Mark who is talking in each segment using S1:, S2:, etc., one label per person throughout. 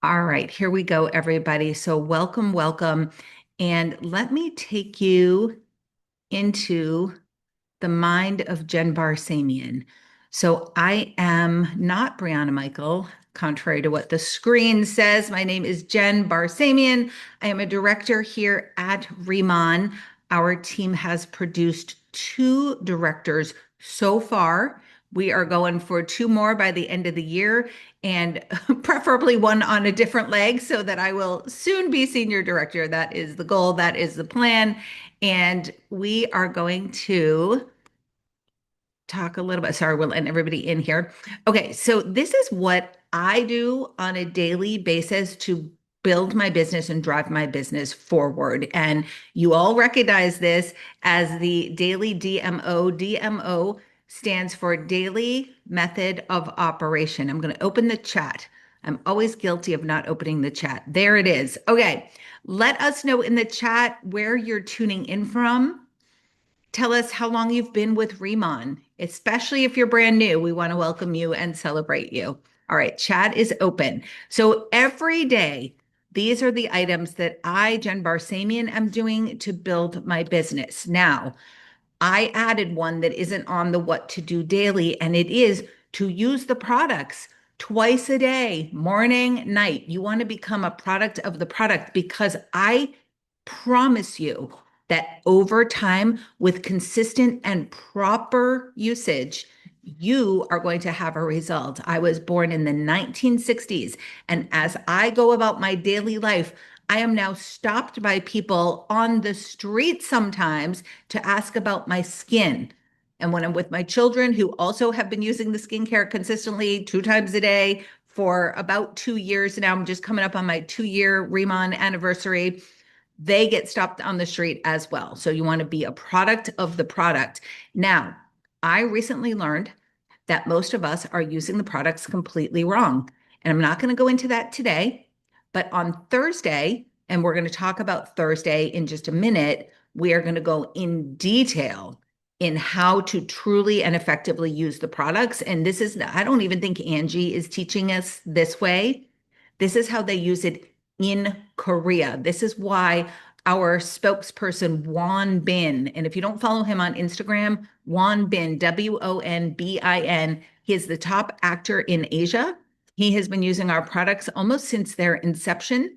S1: All right, here we go, everybody. So, welcome, welcome. And let me take you into the mind of Jen Barsamian. So I am not Brianna Michael, contrary to what the screen says. My name is Jen Barsamian. I am a director here at Riman. Our team has produced two directors so far. We are going for two more by the end of the year, and preferably one on a different leg so that I will soon be senior director. That is the goal, that is the plan. And we are going to talk a little bit. Sorry, we're letting everybody in here. Okay, so this is what I do on a daily basis to build my business and drive my business forward. And you all recognize this as the daily DMO. DMO stands for Daily Method of Operation. I'm going to open the chat. I'm always guilty of not opening the chat. There it is. Okay, let us know in the chat where you're tuning in from. Tell us how long you've been with Riman, especially if you're brand new. We want to welcome you and celebrate you. All right, chat is open. So every day, these are the items that I, Jen Barsamian, am doing to build my business. Now, I added one that isn't on the what to do daily, and it is to use the products twice a day, morning, night. You want to become a product of the product because I promise you that over time, with consistent and proper usage, you are going to have a result. I was born in the 1960s, and as I go about my daily life, I am now stopped by people on the street sometimes to ask about my skin. And when I'm with my children who also have been using the skincare consistently two times a day for about 2 years now, I'm just coming up on my 2 year Riman anniversary. They get stopped on the street as well. So you want to be a product of the product. Now, I recently learned that most of us are using the products completely wrong. And I'm not going to go into that today, but on Thursday, and we're going to talk about Thursday in just a minute, we are going to go in detail in how to truly and effectively use the products. And this is, I don't even think Angie is teaching us this way. This is how they use it in Korea. This is why our spokesperson, Won Bin, and if you don't follow him on Instagram, Won Bin, Wonbin, he is the top actor in Asia. He has been using our products almost since their inception.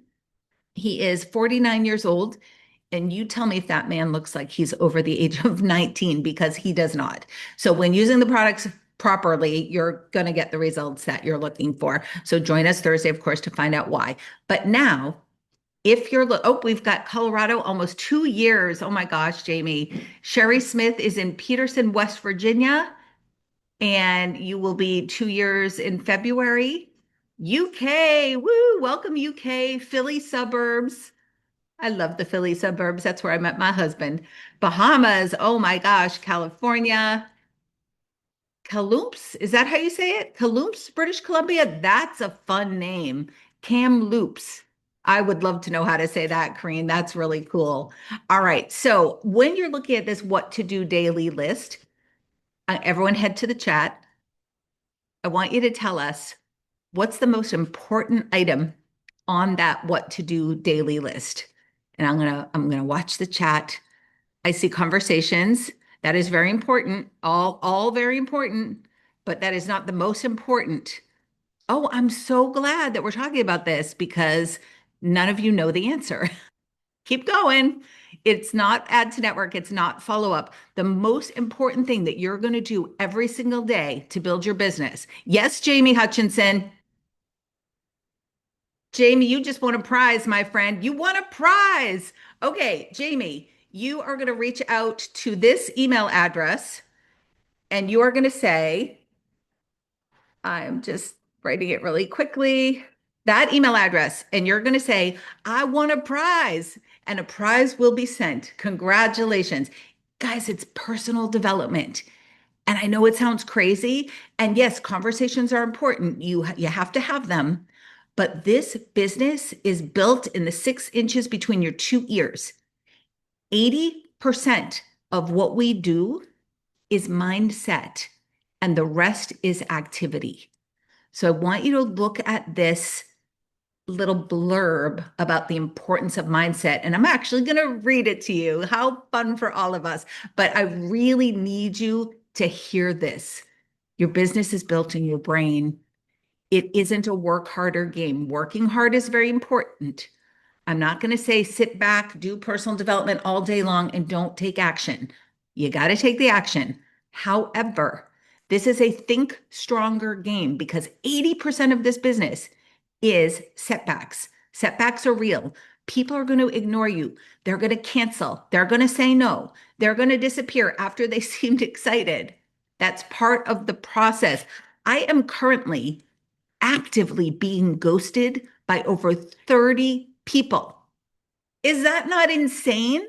S1: He is 49 years old. And you tell me if that man looks like he's over the age of 19 because he does not. So when using the products properly, you're going to get the results that you're looking for. So join us Thursday, of course, to find out why. But now, if you're, oh, we've got Colorado almost 2 years. Oh my gosh, Jamie. Sherry Smith is in Peterson, West Virginia, and you will be 2 years in February. UK, woo, welcome UK, Philly suburbs. I love the Philly suburbs. That's where I met my husband. Bahamas. Oh my gosh. California. Kaloops. Is that how you say it? Kaloops, British Columbia. That's a fun name. Kamloops. I would love to know how to say that, Kareen. That's really cool. All right. So when you're looking at this what to do daily list, everyone head to the chat. I want you to tell us what's the most important item on that what to do daily list. And I'm gonna watch the chat. I see conversations. That is very important. All very important, but that is not the most important. Oh, I'm so glad that we're talking about this because none of you know the answer. Keep going. It's not add to network, it's not follow up. The most important thing that you're going to do every single day to build your business. Yes, Jamie Hutchinson. Jamie, you just won a prize, my friend. You won a prize. Okay, Jamie, you are going to reach out to this email address and you are going to say, I'm just writing it really quickly, that email address, and you're going to say, I won a prize, and a prize will be sent. Congratulations. Guys, it's personal development. And I know it sounds crazy. And yes, conversations are important. You have to have them. But this business is built in the 6 inches between your two ears. 80% of what we do is mindset, and the rest is activity. So I want you to look at this little blurb about the importance of mindset. And I'm actually going to read it to you. How fun for all of us. But I really need you to hear this. Your business is built in your brain. It isn't a work harder game. Working hard is very important. I'm not going to say sit back, do personal development all day long, and don't take action. You got to take the action. However, this is a think stronger game because 80% of this business is setbacks. Setbacks are real. People are going to ignore you. They're going to cancel. They're going to say no. They're going to disappear after they seemed excited. That's part of the process. I am currently actively being ghosted by over 30 people. Is that not insane?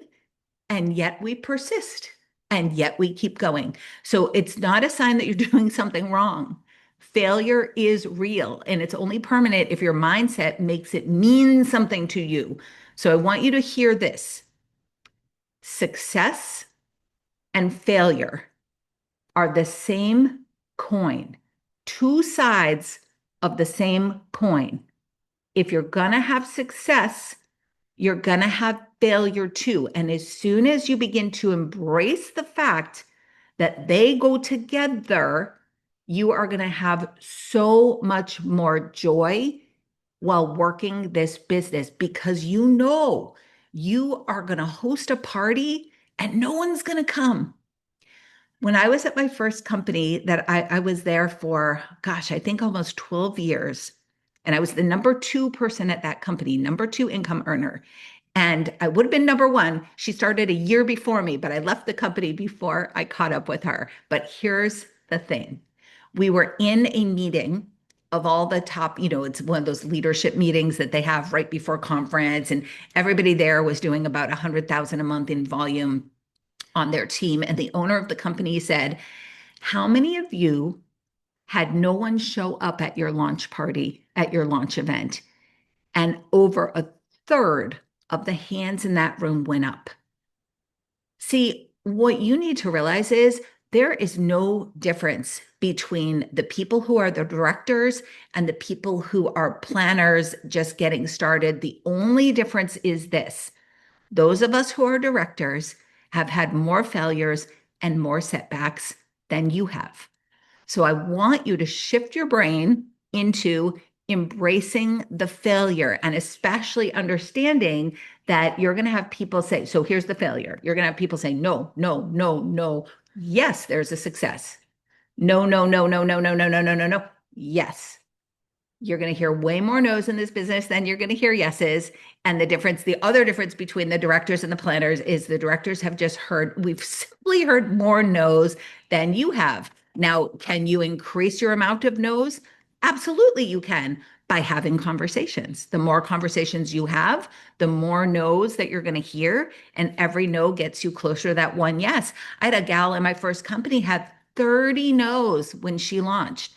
S1: And yet we persist and yet we keep going. So it's not a sign that you're doing something wrong. Failure is real and it's only permanent if your mindset makes it mean something to you. So I want you to hear this. Success and failure are the same coin, two sides of the same coin. If you're going to have success, you're going to have failure too. And as soon as you begin to embrace the fact that they go together, you are going to have so much more joy while working this business because you know you are going to host a party and no one's going to come. When I was at my first company that I was there for, gosh, I think almost 12 years. And I was the number two person at that company, number two income earner. And I would have been number one. She started a year before me, but I left the company before I caught up with her. But here's the thing. We were in a meeting of all the top, it's one of those leadership meetings that they have right before conference. And everybody there was doing about 100,000 a month in volume on their team. And the owner of the company said, how many of you had no one show up at your launch party, at your launch event? And over a third of the hands in that room went up. See, what you need to realize is there is no difference between the people who are the directors and the people who are planners just getting started. The only difference is this. Those of us who are directors have had more failures and more setbacks than you have. So I want you to shift your brain into embracing the failure and especially understanding that you're going to have people say, so here's the failure. You're going to have people say, no, no, no, no. Yes, there's a success. No, no, no, no, no, no, no, no, no, no, no. Yes. You're going to hear way more no's in this business than you're going to hear yeses. And the other difference between the directors and the planners is the directors have just we've simply heard more no's than you have. Now, can you increase your amount of no's? Absolutely, you can by having conversations. The more conversations you have, the more no's that you're going to hear. And every no gets you closer to that one yes. I had a gal in my first company had 30 no's when she launched.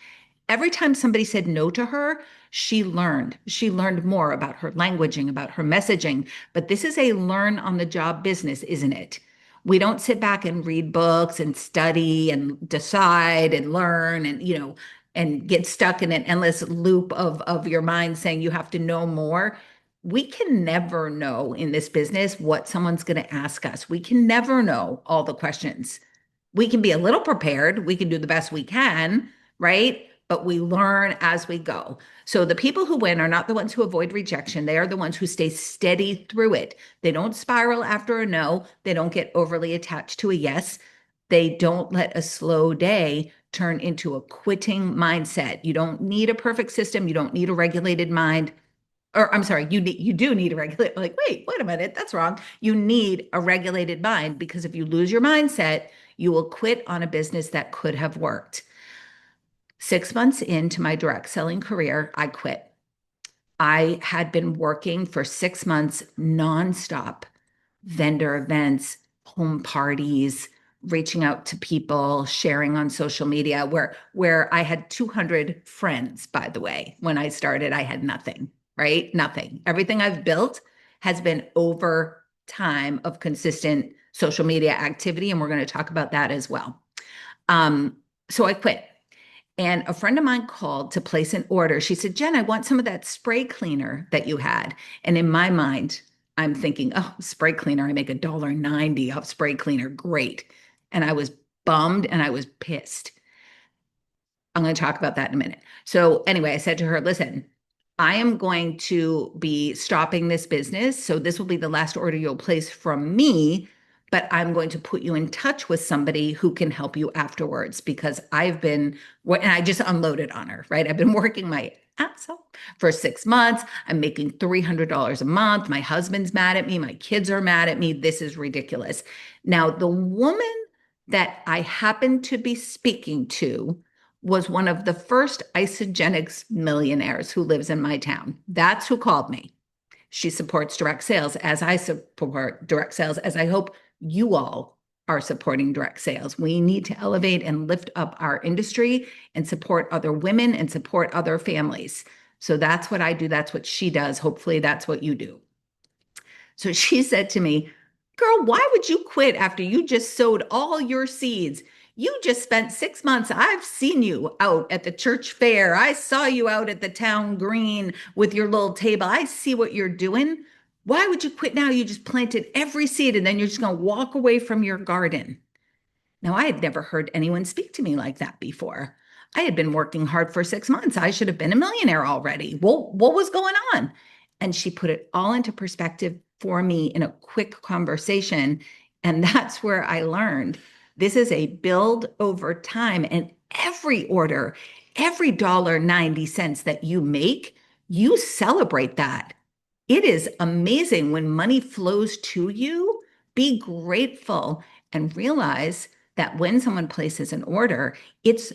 S1: Every time somebody said no to her, she learned. She learned more about her languaging, about her messaging. But this is a learn on the job business, isn't it? We don't sit back and read books and study and decide and learn and get stuck in an endless loop of your mind saying you have to know more. We can never know in this business what someone's going to ask us. We can never know all the questions. We can be a little prepared. We can do the best we can, right? But we learn as we go. So the people who win are not the ones who avoid rejection. They are the ones who stay steady through it. They don't spiral after a no. They don't get overly attached to a yes. They don't let a slow day turn into a quitting mindset. You don't need a perfect system. You don't need a regulated mind. Or I'm sorry, you do need a regulated, like, wait a minute, that's wrong. You need a regulated mind because if you lose your mindset, you will quit on a business that could have worked. 6 months into my direct selling career, I quit. I had been working for 6 months nonstop, vendor events, home parties, reaching out to people, sharing on social media, where I had 200 friends, by the way. When I started, I had nothing, right? Nothing. Everything I've built has been over time of consistent social media activity, and we're going to talk about that as well. So I quit. And a friend of mine called to place an order. She said, Jen, I want some of that spray cleaner that you had. And in my mind, I'm thinking, oh, spray cleaner, I make $1.90 off spray cleaner. Great. And I was bummed and I was pissed. I'm going to talk about that in a minute. So, anyway, I said to her, listen, I am going to be stopping this business. So, this will be the last order you'll place from me, but I'm going to put you in touch with somebody who can help you afterwards because and I just unloaded on her, right? I've been working my ass off for 6 months. I'm making $300 a month. My husband's mad at me. My kids are mad at me. This is ridiculous. Now, the woman that I happened to be speaking to was one of the first isogenics millionaires who lives in my town. That's who called me. She supports direct sales as I support direct sales, as I hope you all are supporting direct sales. We need to elevate and lift up our industry and support other women and support other families. So that's what I do. That's what she does. Hopefully, that's what you do. So she said to me, Girl, why would you quit after you just sowed all your seeds? You just spent 6 months. I've seen you out at the church fair. I saw you out at the town green with your little table. I see what you're doing. Why would you quit now? You just planted every seed and then you're just going to walk away from your garden. Now, I had never heard anyone speak to me like that before. I had been working hard for 6 months. I should have been a millionaire already. Well, what was going on? And she put it all into perspective for me in a quick conversation. And that's where I learned this is a build over time. And every order, every $1.90 that you make, you celebrate that. It is amazing when money flows to you. Be grateful and realize that when someone places an order, it's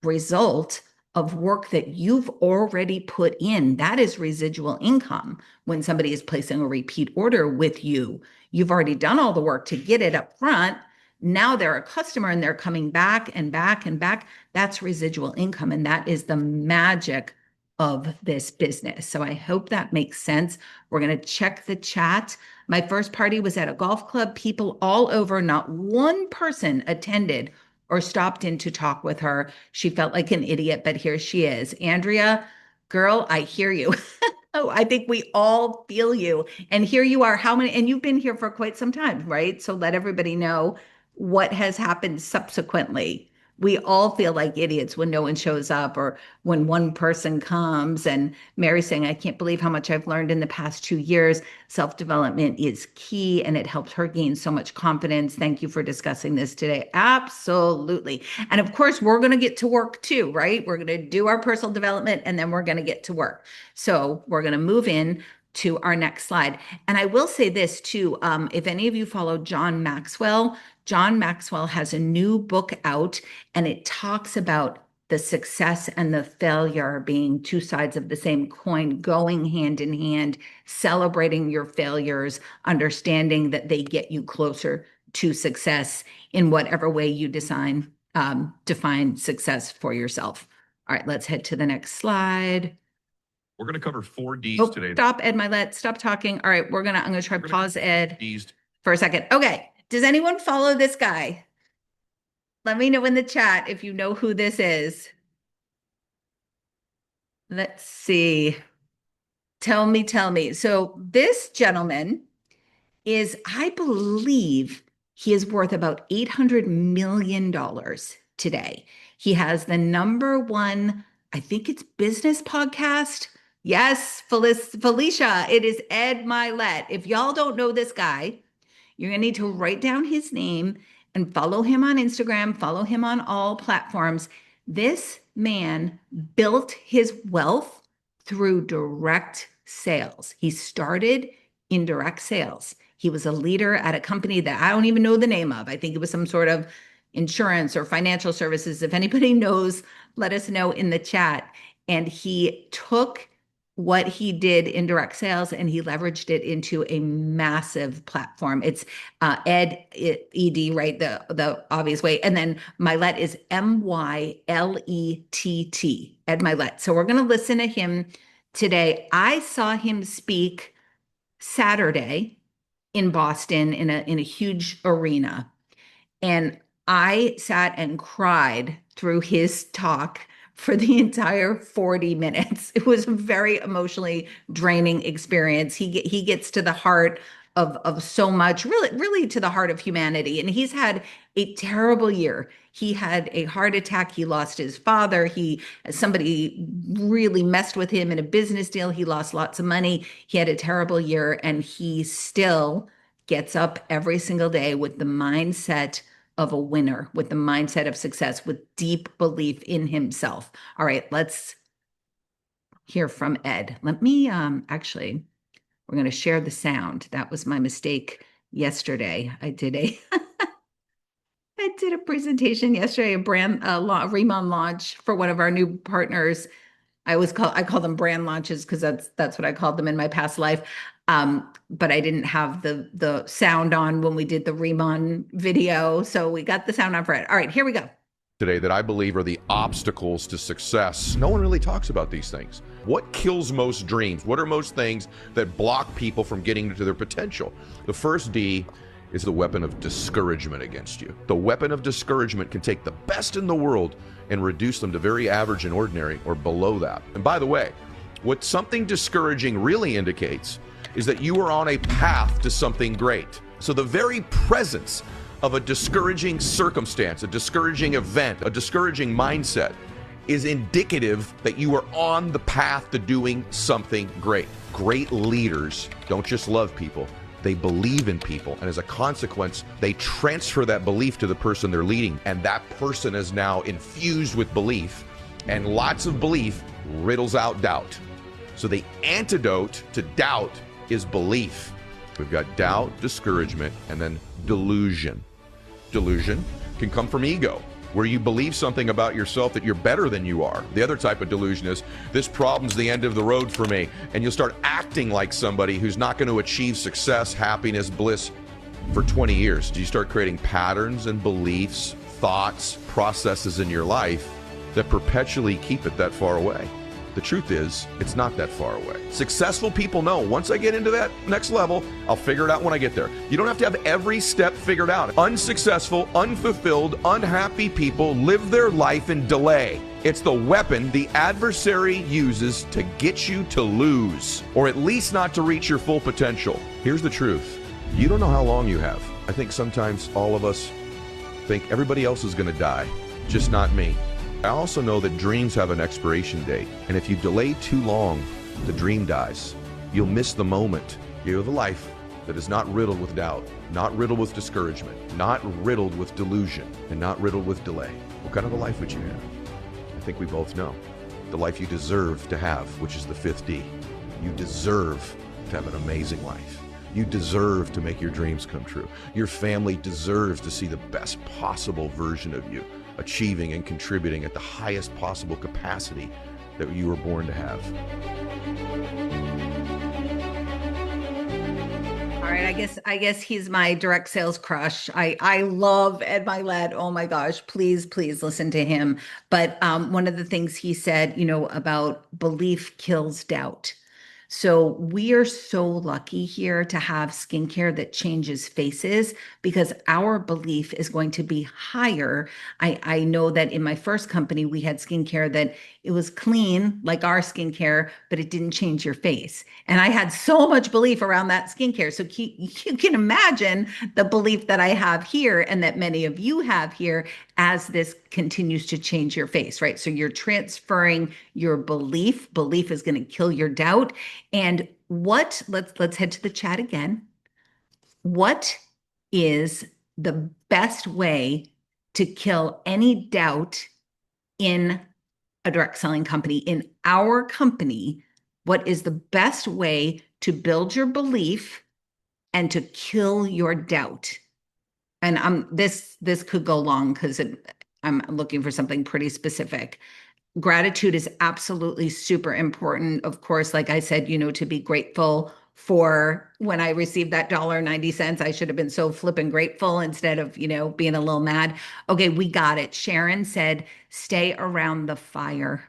S1: result of work that you've already put in. That is residual income. When somebody is placing a repeat order with you, you've already done all the work to get it up front. Now they're a customer and they're coming back and back and back. That's residual income. And that is the magic of this business. So I hope that makes sense. We're going to check the chat. My first party was at a golf club, people all over, not one person attended or stopped in to talk with her. She felt like an idiot, but here she is. Andrea, girl, I hear you. Oh, I think we all feel you. And here you are. How many? And you've been here for quite some time, right? So let everybody know what has happened subsequently. We all feel like idiots when no one shows up or when one person comes. And Mary's saying, I can't believe how much I've learned in the past 2 years. Self-development is key and it helped her gain so much confidence. Thank you for discussing this today. Absolutely. And of course, we're going to get to work too, right? We're going to do our personal development and then we're going to get to work. So we're going to move in to our next slide. And I will say this too, if any of you follow John Maxwell has a new book out and it talks about the success and the failure being two sides of the same coin, going hand in hand, celebrating your failures, understanding that they get you closer to success in whatever way you define success for yourself. All right, let's head to the next slide.
S2: We're going to cover 4 Ds today.
S1: Stop, Ed Milet. Stop talking. All right, I'm going to try pause Ed for a second. Okay. Does anyone follow this guy? Let me know in the chat if you know who this is. Let's see. Tell me. So this gentleman is, I believe he is worth about $800 million today. He has the #1, I think it's business podcast. Yes, Felicia, it is Ed Milet. If y'all don't know this guy, you're going to need to write down his name and follow him on Instagram, follow him on all platforms. This man built his wealth through direct sales. He started in direct sales. He was a leader at a company that I don't even know the name of. I think it was some sort of insurance or financial services. If anybody knows, let us know in the chat. And he took what he did in direct sales and he leveraged it into a massive platform. It's ED, right? The obvious way. And then Milet is Mylett, Ed Milet. So we're going to listen to him today. I saw him speak Saturday in Boston in a huge arena. And I sat and cried through his talk for the entire 40 minutes. It was a very emotionally draining experience. He gets to the heart of so much, really to the heart of humanity. And he's had a terrible year. He had a heart attack. He lost his father. Somebody really messed with him in a business deal. He lost lots of money. He had a terrible year, and he still gets up every single day with the mindset of a winner, with the mindset of success, with deep belief in himself. All right, let's hear from Ed. Let me actually, we're going to share the sound. That was my mistake yesterday. I did a presentation yesterday, a Riman launch for one of our new partners. I call them brand launches because that's what I called them in my past life. But I didn't have the sound on when we did the Riman video, so we got the sound on for it. All right, here we go.
S3: Today that I believe are the obstacles to success. No one really talks about these things. What kills most dreams? What are most things that block people from getting to their potential? The first D is the weapon of discouragement against you. The weapon of discouragement can take the best in the world and reduce them to very average and ordinary or below that. And by the way, what something discouraging really indicates is that you are on a path to something great. So the very presence of a discouraging circumstance, a discouraging event, a discouraging mindset is indicative that you are on the path to doing something great. Great leaders don't just love people, they believe in people. And as a consequence, they transfer that belief to the person they're leading. And that person is now infused with belief, and lots of belief riddles out doubt. So the antidote to doubt is belief. We've got doubt, discouragement, and then delusion. Delusion can come from ego, where you believe something about yourself that you're better than you are. The other type of delusion is, this problem's the end of the road for me. And you'll start acting like somebody who's not going to achieve success, happiness, bliss for 20 years. You start creating patterns and beliefs, thoughts, processes in your life that perpetually keep it that far away. The truth is, it's not that far away. Successful people know, once I get into that next level, I'll figure it out when I get there. You don't have to have every step figured out. Unsuccessful, unfulfilled, unhappy people live their life in delay. It's the weapon the adversary uses to get you to lose, or at least not to reach your full potential. Here's the truth. You don't know how long you have. I think sometimes all of us think everybody else is going to die, just not me. I also know that dreams have an expiration date, and if you delay too long, the dream dies. You'll miss the moment. You have a life that is not riddled with doubt, not riddled with discouragement, not riddled with delusion, and not riddled with delay. What kind of a life would you have? I think we both know. The life you deserve to have, which is the fifth D. You deserve to have an amazing life. You deserve to make your dreams come true. Your family deserves to see the best possible version of you, achieving and contributing at the highest possible capacity that you were born to have.
S1: All right, I guess he's my direct sales crush. I love Ed Milet. Oh my gosh, please listen to him. But one of the things he said, about belief kills doubt. So we are so lucky here to have skincare that changes faces because our belief is going to be higher. I know that in my first company, we had skincare that it was clean, like our skincare, but it didn't change your face. And I had so much belief around that skincare. So you can imagine the belief that I have here and that many of you have here as this continues to change your face, right? So you're transferring your belief. Belief is going to kill your doubt. And let's head to the chat again. What is the best way to kill any doubt in a direct selling company? In our company, what is the best way to build your belief and to kill your doubt? And this could go long because I'm looking for something pretty specific. Gratitude is absolutely super important. Of course, like I said, to be grateful for when I received that $1.90. I should have been so flippin' grateful instead of, being a little mad. Okay, we got it. Sharon said, stay around the fire.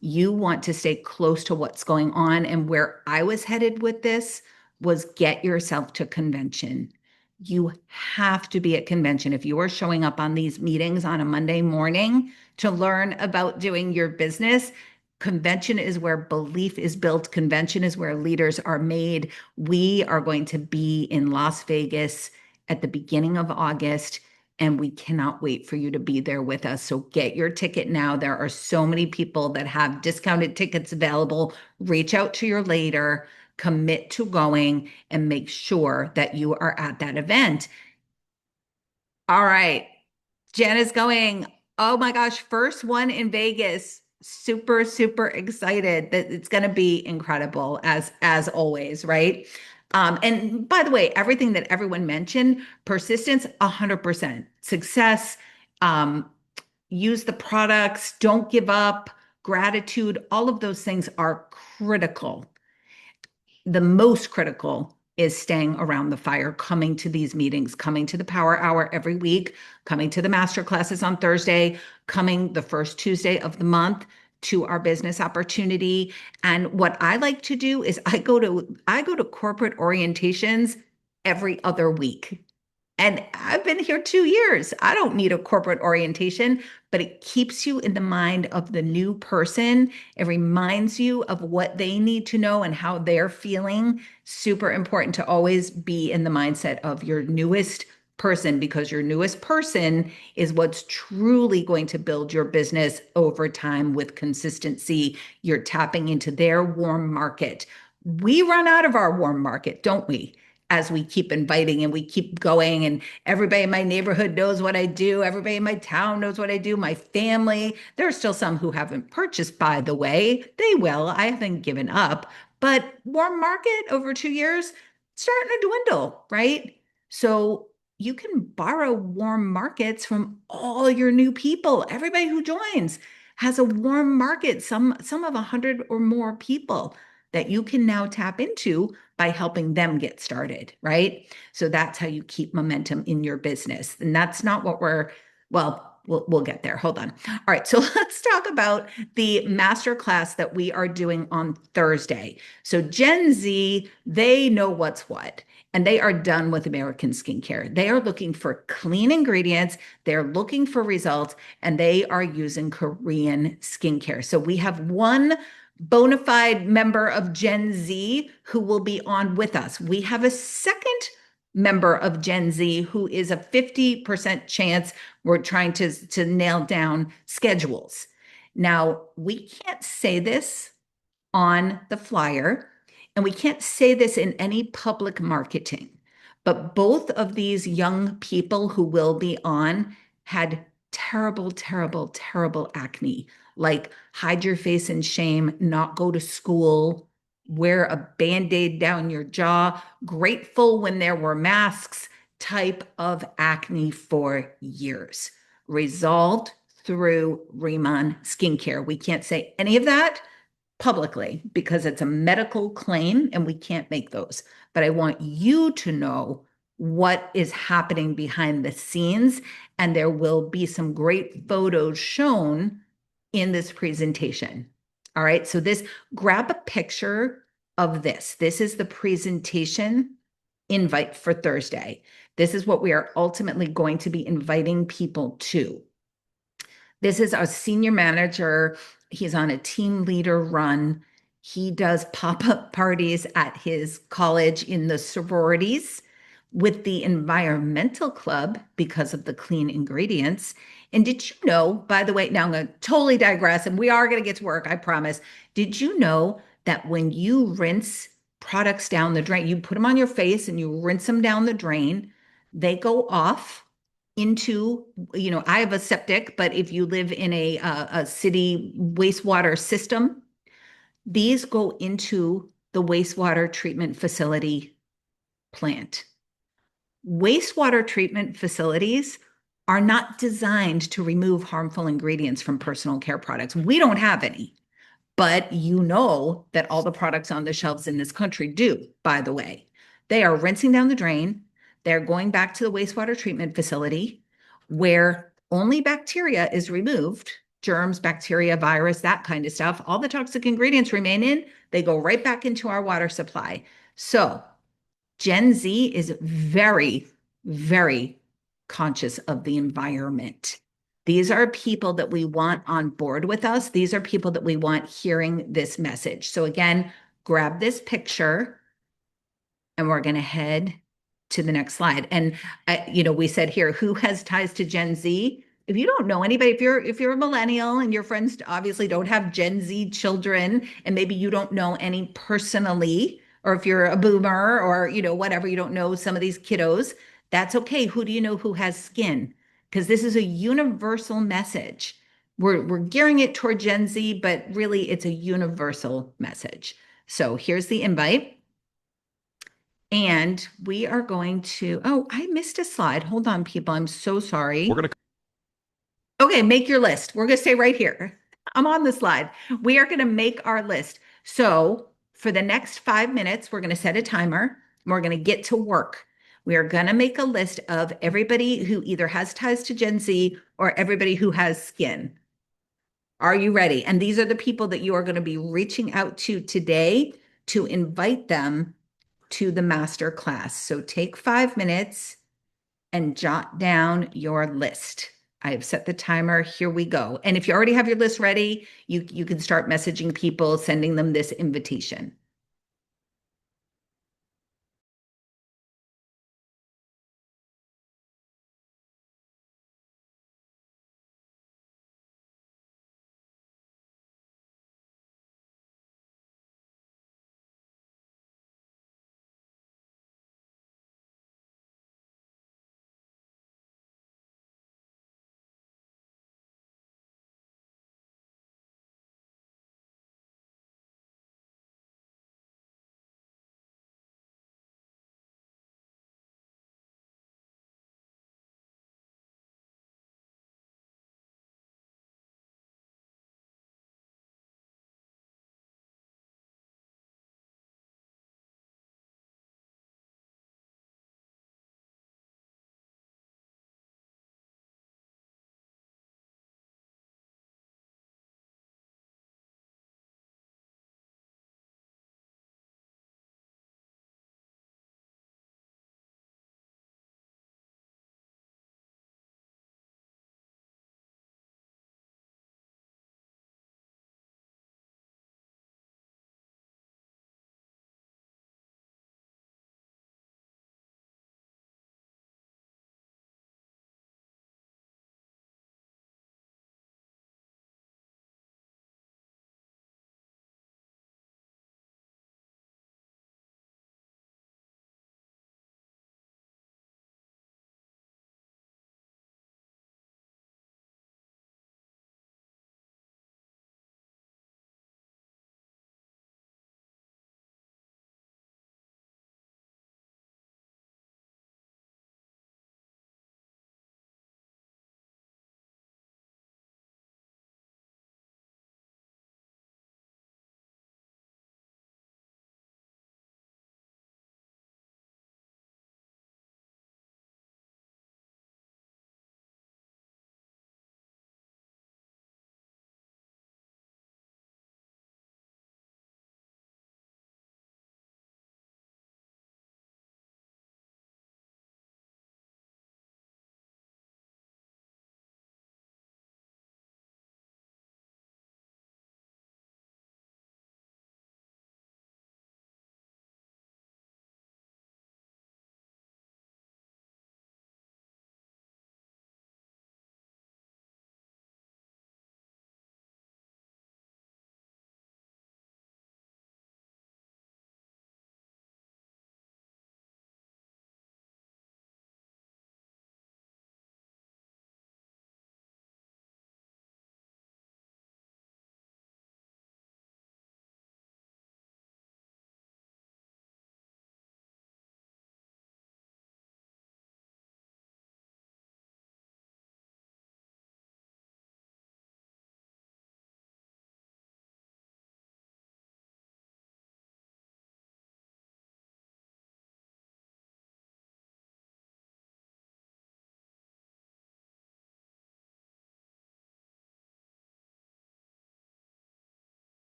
S1: You want to stay close to what's going on. And where I was headed with this was get yourself to convention. You have to be at convention. If you are showing up on these meetings on a Monday morning to learn about doing your business, convention is where belief is built. Convention is where leaders are made. We are going to be in Las Vegas at the beginning of August, and we cannot wait for you to be there with us. So get your ticket now. There are so many people that have discounted tickets available. Reach out to your leader, commit to going, and make sure that you are at that event. All right. Jen is going. Oh my gosh, first one in Vegas. Super, super excited that it's going to be incredible as always, right? And by the way, everything that everyone mentioned, persistence, 100%. Success, um, use the products, don't give up, gratitude, all of those things are critical. The most critical is staying around the fire, coming to these meetings, coming to the power hour every week, coming to the master classes on Thursday, coming the first Tuesday of the month to our business opportunity. And what I like to do is I go to corporate orientations every other week. And I've been here 2 years. I don't need a corporate orientation, but it keeps you in the mind of the new person. It reminds you of what they need to know and how they're feeling. Super important to always be in the mindset of your newest person, because your newest person is what's truly going to build your business over time with consistency. You're tapping into their warm market. We run out of our warm market, don't we? As we keep inviting and we keep going, and everybody in my neighborhood knows what I do. Everybody in my town knows what I do. My family. There are still some who haven't purchased, by the way. They will. I haven't given up. But warm market over 2 years, starting to dwindle, right? So you can borrow warm markets from all your new people. Everybody who joins has a warm market, some of 100 or more people that you can now tap into by helping them get started, right? So that's how you keep momentum in your business. And that's not what we'll get there. Hold on. All right, so let's talk about the masterclass that we are doing on Thursday. So Gen Z, they know what's what. And they are done with American skincare. They are looking for clean ingredients, they're looking for results, and they are using Korean skincare. So we have one bona fide member of Gen Z who will be on with us. We have a second member of Gen Z who is a 50% chance. We're trying to nail down schedules. Now, we can't say this on the flyer, and we can't say this in any public marketing, but both of these young people who will be on had terrible, terrible, terrible acne, like hide your face in shame, not go to school, wear a band-aid down your jaw, grateful when there were masks type of acne for years, resolved through Riman skincare. We can't say any of that publicly because it's a medical claim and we can't make those. But I want you to know what is happening behind the scenes. And there will be some great photos shown in this presentation. All right. So grab a picture of this. This is the presentation invite for Thursday. This is what we are ultimately going to be inviting people to. This is our senior manager. He's on a team leader run. He does pop-up parties at his college in the sororities with the environmental club because of the clean ingredients. And did you know, by the way, now I'm going to totally digress and we are going to get to work, I promise. Did you know that when you rinse products down the drain, you put them on your face and you rinse them down the drain, they go off into, I have a septic, but if you live in a city wastewater system, these go into the wastewater treatment facility plant. Wastewater treatment facilities are not designed to remove harmful ingredients from personal care products. We don't have any, but you know that all the products on the shelves in this country do, by the way. They are rinsing down the drain. They're going back to the wastewater treatment facility where only bacteria is removed, germs, bacteria, virus, that kind of stuff. All the toxic ingredients remain in, they go right back into our water supply. So Gen Z is very very conscious of the environment. These are people that we want on board with us. These are people that we want hearing this message. So again, grab this picture and we're going to head to the next slide. And we said here, who has ties to Gen Z? If you don't know anybody, if you're a millennial and your friends obviously don't have Gen Z children, and maybe you don't know any personally, or if you're a boomer or whatever, you don't know some of these kiddos, that's okay. Who do you know who has skin? Because this is a universal message. We're gearing it toward Gen Z, but really it's a universal message. So here's the invite. And we are going to, oh, I missed a slide. Hold on, people. I'm so sorry.
S3: We're going to
S1: Okay, make your list. We're going to stay right here. I'm on the slide. We are going to make our list. So for the next 5 minutes, we're going to set a timer. We're going to get to work. We are going to make a list of everybody who either has ties to Gen Z or everybody who has skin. Are you ready? And these are the people that you are going to be reaching out to today to invite them to the master class. So take 5 minutes and jot down your list. I have set the timer. Here we go. And if you already have your list ready, you can start messaging people, sending them this invitation.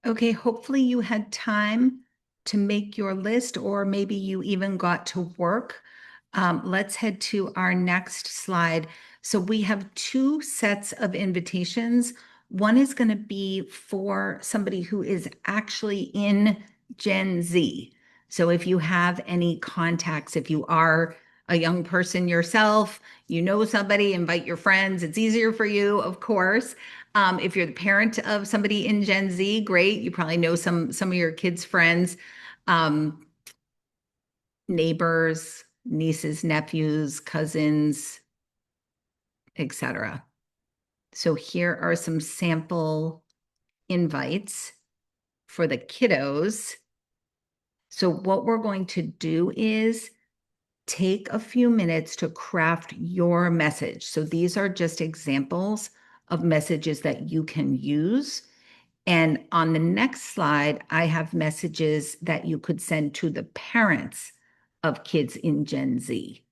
S1: Okay, hopefully you had time to make your list, or maybe you even got to work. Let's head to our next slide. So we have two sets of invitations. One is going to be for somebody who is actually in Gen Z. So if you have any contacts, if you are a young person yourself, you know somebody, invite your friends. It's easier for you, of course. If you're the parent of somebody in Gen Z, great. You probably know some of your kids' friends, um, neighbors, nieces, nephews, cousins, etc. So here are some sample invites for the kiddos. So what we're going to do is take a few minutes to craft your message. So these are just examples of messages that you can use. And on the next slide, I have messages that you could send to the parents of kids in Gen Z.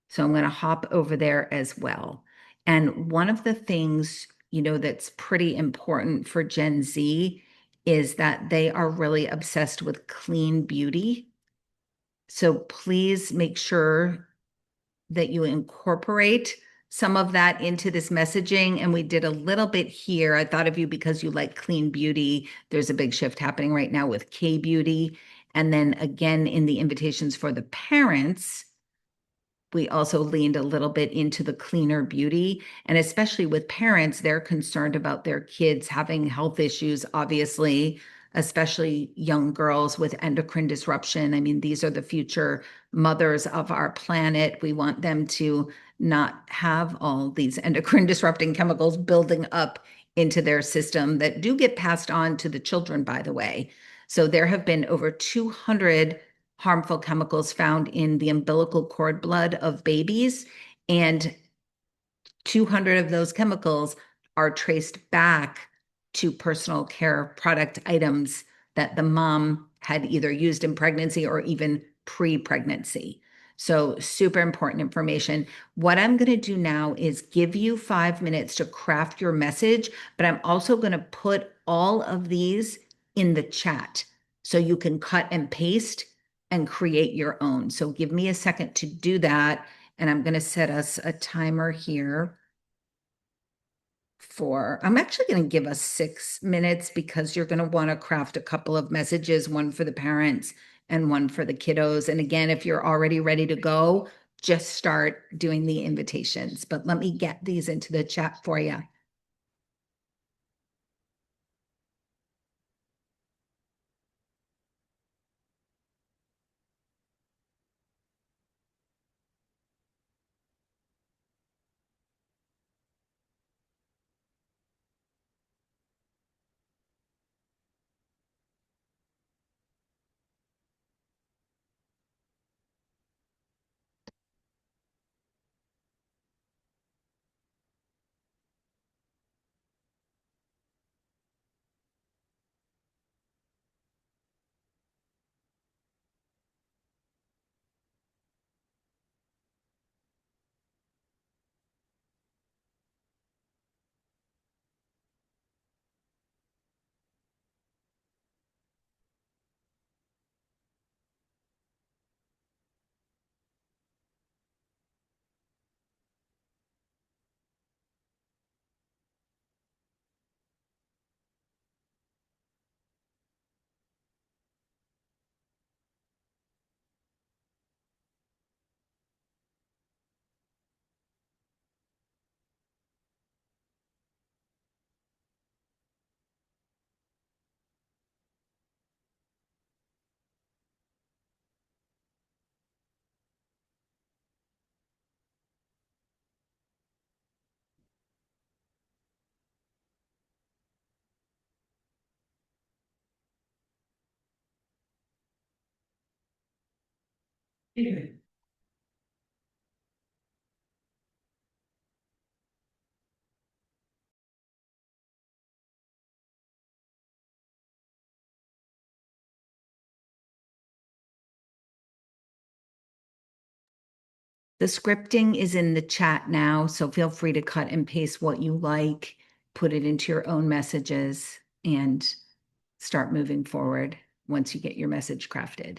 S1: So I'm going to hop over there as well. And one of the things, that's pretty important for Gen Z is that they are really obsessed with clean beauty. So please make sure that you incorporate some of that into this messaging. And we did a little bit here. I thought of you because you like clean beauty. There's a big shift happening right now with K beauty. And then again, in the invitations for the parents, we also leaned a little bit into the cleaner beauty. And especially with parents, they're concerned about their kids having health issues, obviously, especially young girls with endocrine disruption. I mean, these are the future mothers of our planet. We want them to not have all these endocrine disrupting chemicals building up into their system that do get passed on to the children, by the way. So there have been over 200 harmful chemicals found in the umbilical cord blood of babies. And 200 of those chemicals are traced back to personal care product items that the mom had either used in pregnancy or even pre-pregnancy. So super important information. What I'm going to do now is give you 5 minutes to craft your message, but I'm also going to put all of these in the chat so you can cut and paste and create your own. So give me a second to do that. And I'm going to set us a timer here I'm actually going to give us 6 minutes because you're going to want to craft a couple of messages, one for the parents and one for the kiddos. And again, if you're already ready to go, just start doing the invitations. But let me get these into the chat for you. The scripting is in the chat now, so feel free to cut and paste what you like, put it into your own messages, and start moving forward once you get your message crafted.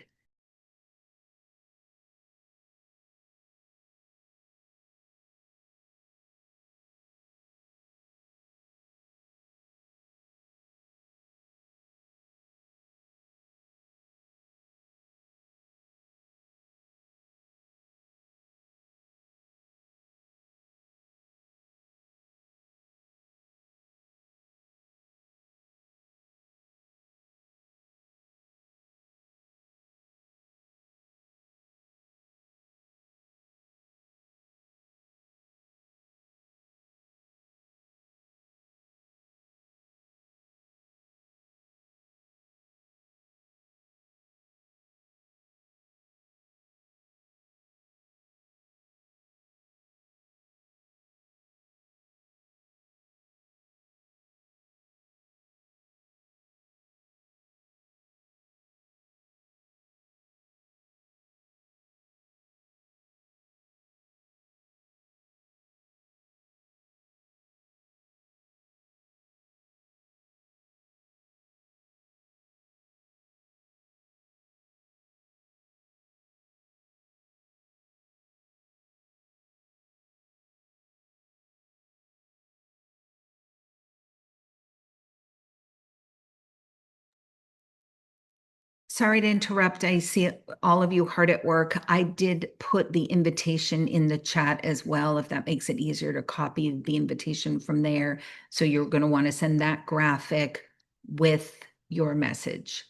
S1: Sorry to interrupt. I see all of you hard at work. I did put the invitation in the chat as well, if that makes it easier to copy the invitation from there. So you're going to want to send that graphic with your message.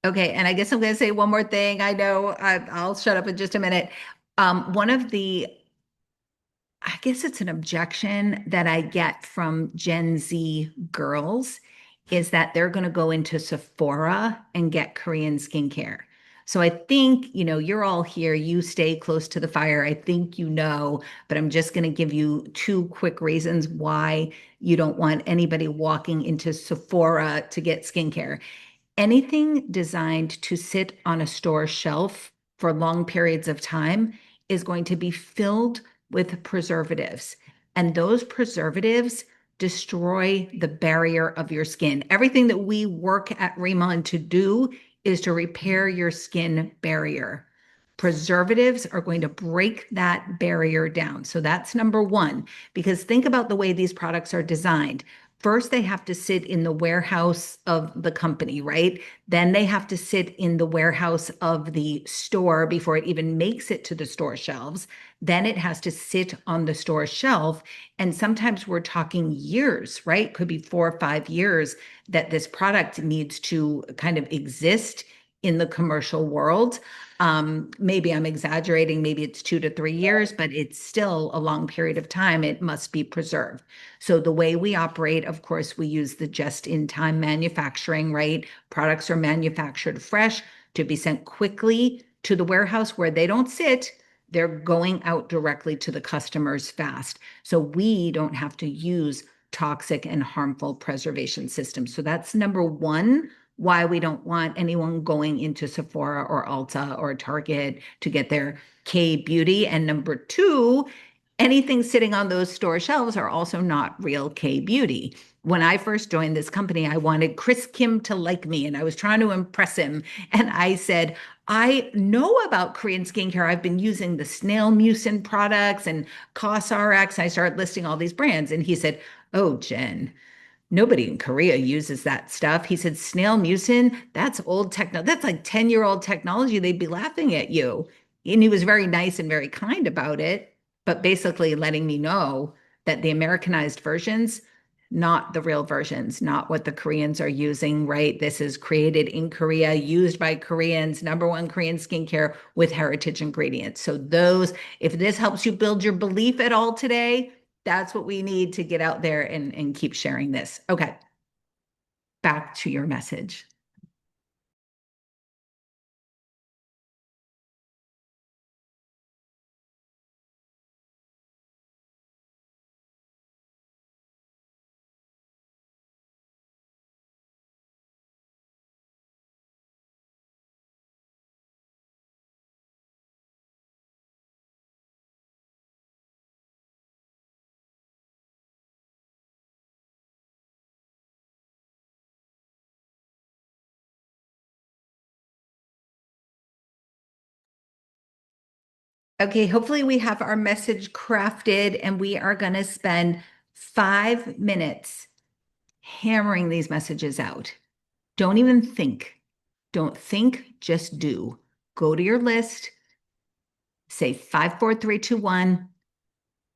S1: Okay, and I guess I'm going to say one more thing. I know I'll shut up in just a minute. One of the, I guess it's an objection that I get from Gen Z girls is that they're going to go into Sephora and get Korean skincare. So I think, you're all here, you stay close to the fire. I think but I'm just going to give you two quick reasons why you don't want anybody walking into Sephora to get skincare. Anything designed to sit on a store shelf for long periods of time is going to be filled with preservatives. And those preservatives destroy the barrier of your skin. Everything that we work at Riman to do is to repair your skin barrier. Preservatives are going to break that barrier down. So that's number one, because think about the way these products are designed. First, they have to sit in the warehouse of the company, right? Then they have to sit in the warehouse of the store before it even makes it to the store shelves. Then it has to sit on the store shelf. And sometimes we're talking years, right? Could be 4 or 5 years that this product needs to kind of exist in the commercial world. Maybe I'm exaggerating, maybe it's 2 to 3 years, but it's still a long period of time. It must be preserved. So the way we operate, of course, we use the just-in-time manufacturing, right? Products are manufactured fresh to be sent quickly to the warehouse where they don't sit. They're going out directly to the customers fast. So we don't have to use toxic and harmful preservation systems. So that's number one, why we don't want anyone going into Sephora or Ulta or Target to get their K beauty. And number two, anything sitting on those store shelves are also not real K beauty. When I first joined this company, I wanted Chris Kim to like me and I was trying to impress him. And I said, I know about Korean skincare. I've been using the Snail Mucin products and COSRX. I started listing all these brands. And he said, Oh, Jen, nobody in Korea uses that stuff. He said, Snail Mucin, that's old techno. That's like 10-year-old technology. They'd be laughing at you. And he was very nice and very kind about it, but basically letting me know that the Americanized versions, not the real versions, not what the Koreans are using, right? This is created in Korea, used by Koreans, number one Korean skincare with heritage ingredients. So those, if this helps you build your belief at all today, that's what we need to get out there and keep sharing this. Okay, back to your message. Okay, hopefully we have our message crafted and we are going to spend 5 minutes hammering these messages out. Don't even think. Don't think, just do. Go to your list, say 5, 4, 3, 2, 1.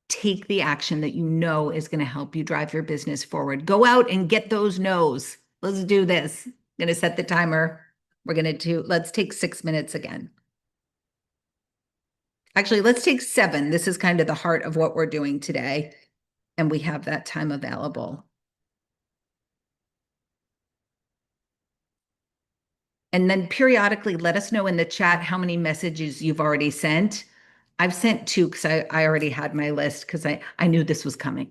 S1: Take the action that you know is going to help you drive your business forward. Go out and get those no's. Let's do this. I'm going to set the timer. We're going to let's take 6 minutes again. Actually, let's take 7. This is kind of the heart of what we're doing today. And we have that time available. And then periodically let us know in the chat how many messages you've already sent. I've sent 2 because I already had my list because I knew this was coming.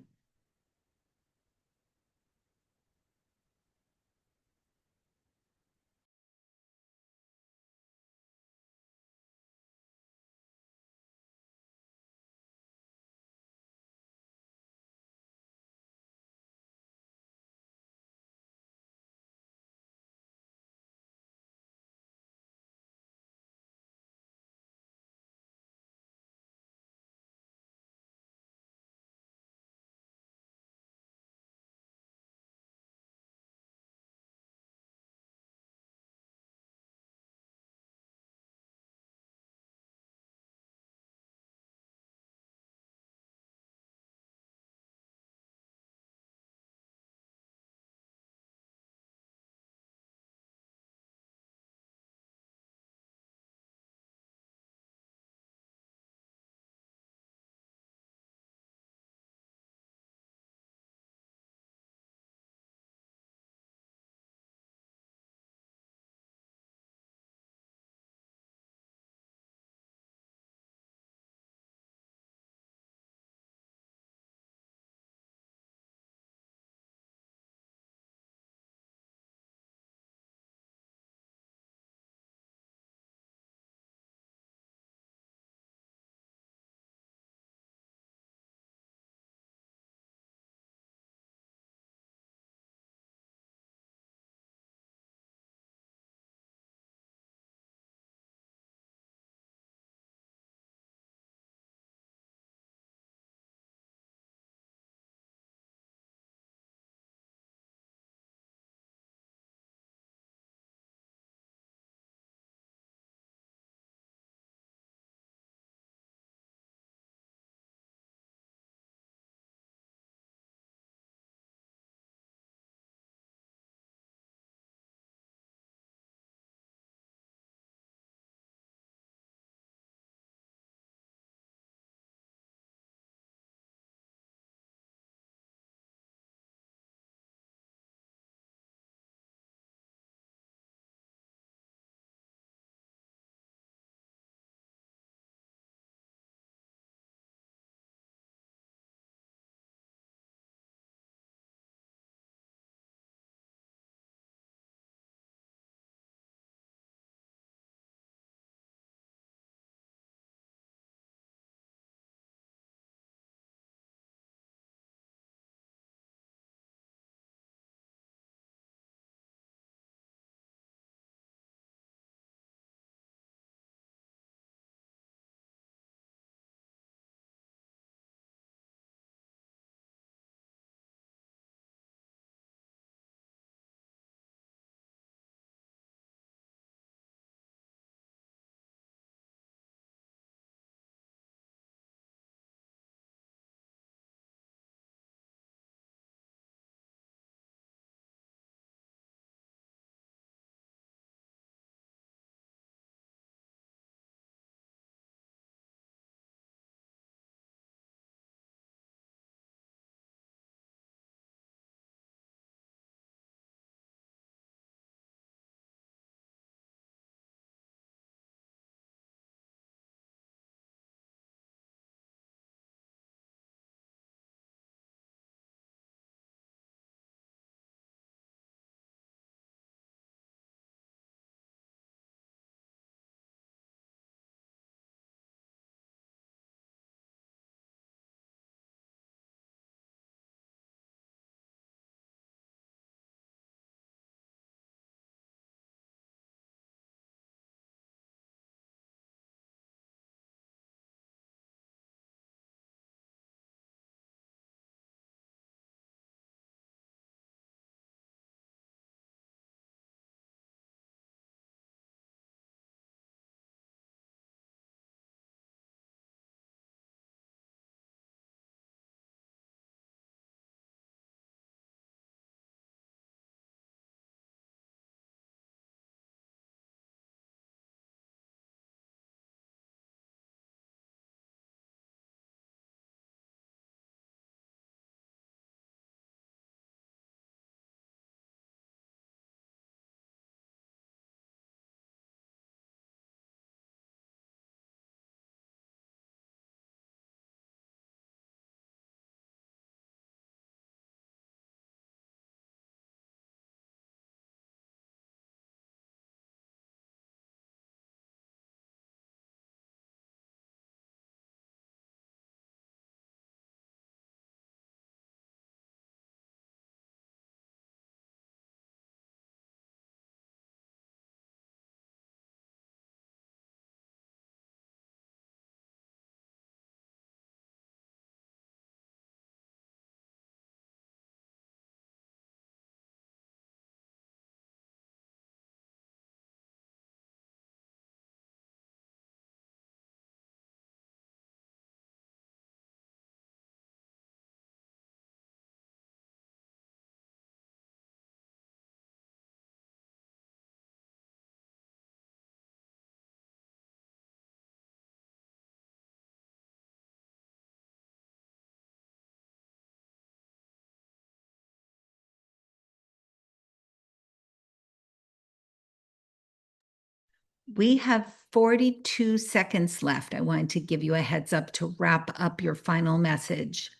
S1: We have 42 seconds left. I wanted to give you a heads up to wrap up your final message.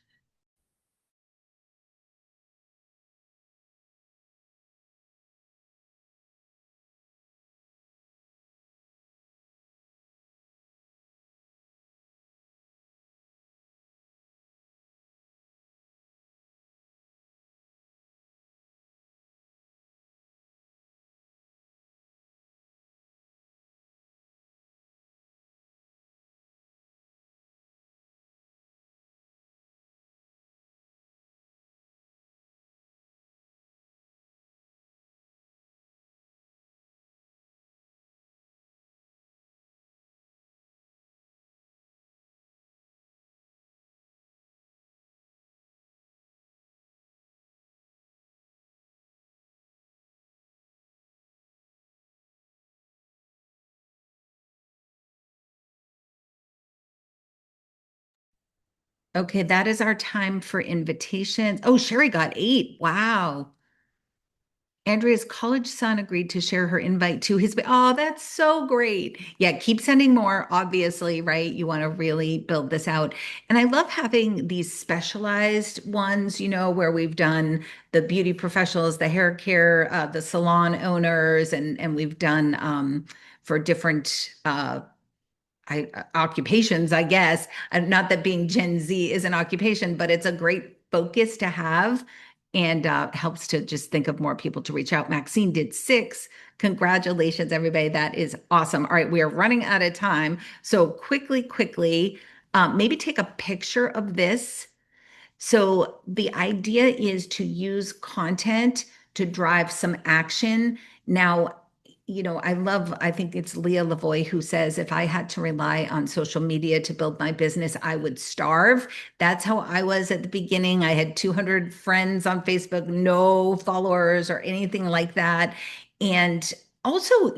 S1: Okay, that is our time for invitations. Oh, Sherry got 8. Wow. Andrea's college son agreed to share her invite to his. Oh, that's so great. Yeah, keep sending more, obviously, right? You want to really build this out. And I love having these specialized ones, where we've done the beauty professionals, the hair care, the salon owners, and we've done for different occupations, I guess. And not that being Gen Z is an occupation, but it's a great focus to have and helps to just think of more people to reach out. Maxine did 6. Congratulations, everybody. That is awesome. All right, we are running out of time. So quickly, maybe take a picture of this. So the idea is to use content to drive some action. Now, I think it's Leah Lavoie who says, if I had to rely on social media to build my business, I would starve. That's how I was at the beginning. I had 200 friends on Facebook, no followers or anything like that. And also,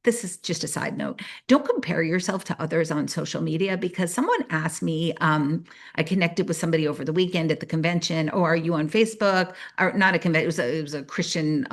S1: this is just a side note, don't compare yourself to others on social media because someone asked me, I connected with somebody over the weekend at the convention. Oh, are you on Facebook? Or not a convention, it was a Christian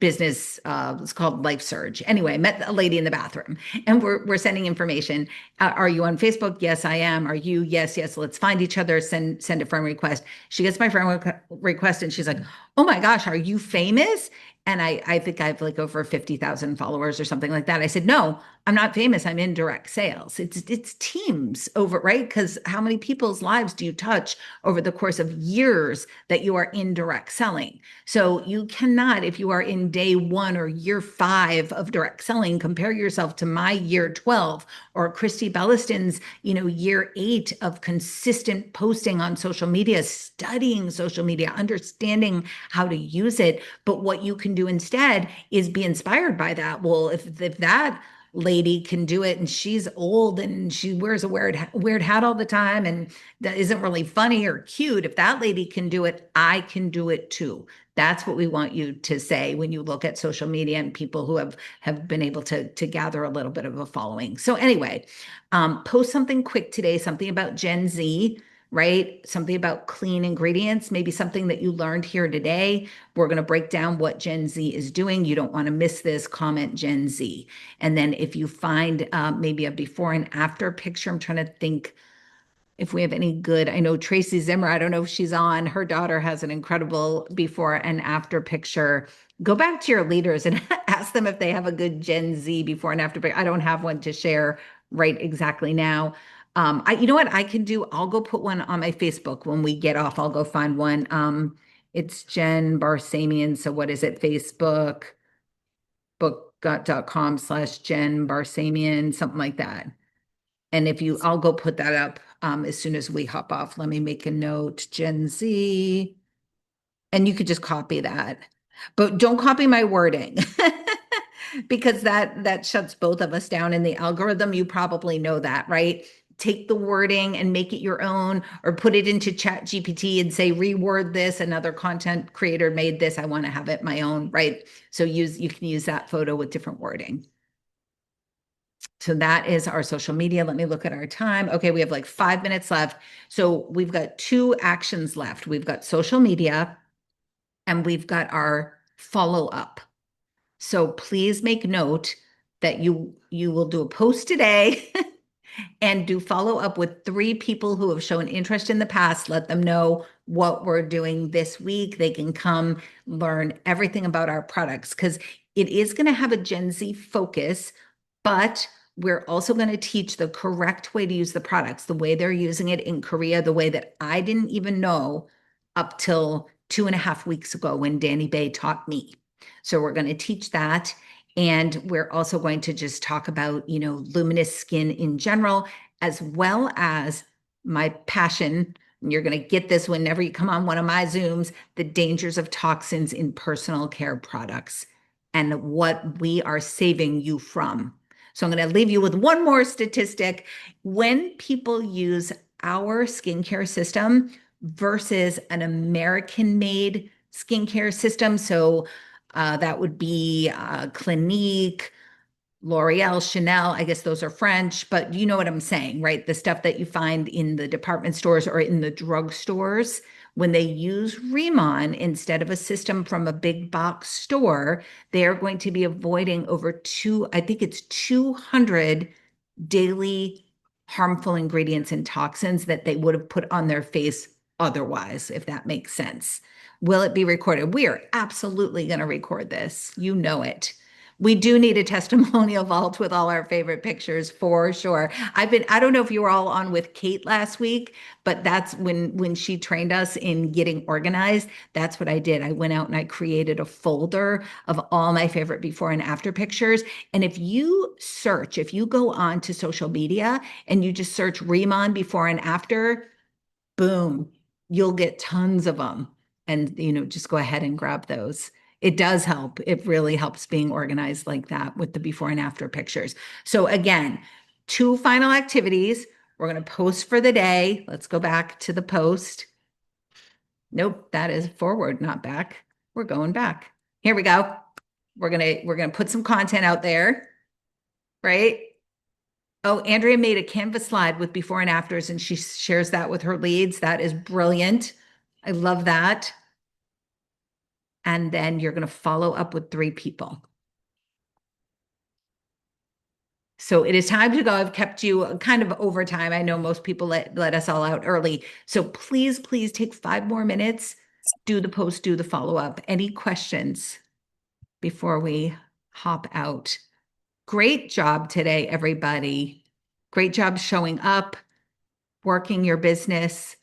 S1: business. It's called Life Surge. Anyway, I met a lady in the bathroom and we're sending information. Are you on Facebook? Yes, I am. Are you? Yes, yes. Let's find each other. Send a friend request. She gets my friend request and she's like, oh my gosh, are you famous? And I think I have like over 50,000 followers or something like that. I said, no, I'm not famous. I'm in direct sales. It's teams over, right? Because how many people's lives do you touch over the course of years that you are in direct selling? So you cannot, if you are in day 1 or year 5 of direct selling, compare yourself to my year 12 or Christy Belliston's, year 8 of consistent posting on social media, studying social media, understanding how to use it. But what you can do instead is be inspired by that. Well, if that lady can do it and she's old and she wears a weird hat all the time and that isn't really funny or cute, if that lady can do it, I can do it too. That's what we want you to say when you look at social media and people who have been able to gather a little bit of a following. So anyway, post something quick today, something about Gen Z, right? Something about clean ingredients, maybe something that you learned here today. We're going to break down what Gen Z is doing. You don't want to miss this. Comment Gen Z. And then if you find maybe a before and after picture, I'm trying to think if we have any good. I know Tracy Zimmer, I don't know if she's on. Her daughter has an incredible before and after picture. Go back to your leaders and ask them if they have a good Gen Z before and after picture. I don't have one to share right exactly now. You know what I can do? I'll go put one on my Facebook when we get off. I'll go find one. It's Jen Barsamian. So what is it? Facebook book.com/Jen Barsamian, something like that. And I'll go put that up as soon as we hop off. Let me make a note, Gen Z, and you could just copy that, but don't copy my wording because that shuts both of us down in the algorithm. You probably know that, right? Take the wording and make it your own, or put it into Chat GPT and say, reword this. Another content creator made this. I want to have it my own, right? So you can use that photo with different wording. So that is our social media. Let me look at our time. Okay, we have like 5 minutes left. So we've got 2 actions left. We've got social media and we've got our follow up. So please make note that you will do a post today and do follow up with 3 people who have shown interest in the past. Let them know what we're doing this week. They can come learn everything about our products because it is going to have a Gen Z focus, but we're also going to teach the correct way to use the products, the way they're using it in Korea, the way that I didn't even know up till 2.5 weeks ago when Danny Bay taught me. So we're going to teach that. And we're also going to just talk about, luminous skin in general, as well as my passion. And you're going to get this whenever you come on one of my Zooms, the dangers of toxins in personal care products and what we are saving you from. So I'm going to leave you with one more statistic. When people use our skincare system versus an American-made skincare system, so that would be Clinique, L'Oreal, Chanel. I guess those are French, but you know what I'm saying, right? The stuff that you find in the department stores or in the drugstores. When they use Riman instead of a system from a big box store, they are going to be avoiding I think it's 200 daily harmful ingredients and toxins that they would have put on their face otherwise, if that makes sense. Will it be recorded? We are absolutely going to record this. You know it. We do need a testimonial vault with all our favorite pictures for sure. I don't know if you were all on with Kate last week, but that's when she trained us in getting organized. That's what I did. I went out and I created a folder of all my favorite before and after pictures. And if you go on to social media and you just search Riman before and after, boom, you'll get tons of them. And, just go ahead and grab those. It does help. It really helps being organized like that with the before and after pictures. So again, 2 final activities. We're going to post for the day. Let's go back to the post. Nope, that is forward, not back. We're going back. Here we go. We're going to put some content out there, right? Oh, Andrea made a Canvas slide with before and afters, and she shares that with her leads. That is brilliant. I love that. And then you're going to follow up with 3 people. So it is time to go. I've kept you kind of over time. I know most people let us all out early. So please, please take 5 more minutes, do the post, do the follow-up. Any questions before we hop out? Great job today, everybody. Great job showing up, working your business,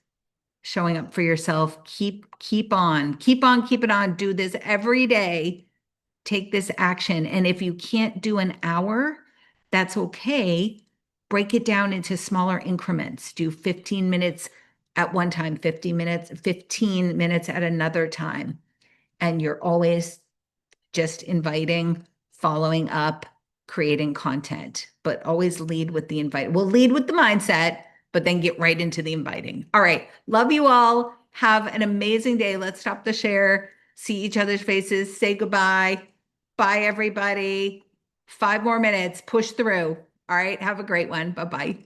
S1: showing up for yourself. Keep on, keep it on. Do this every day. Take this action. And if you can't do an hour, that's okay. Break it down into smaller increments. Do 15 minutes at one time, 15 minutes at another time. And you're always just inviting, following up, creating content, but always lead with the invite. We'll lead with the mindset, but then get right into the inviting. All right. Love you all. Have an amazing day. Let's stop the share, see each other's faces, say goodbye. Bye, everybody. 5 more minutes. Push through. All right. Have a great one. Bye-bye.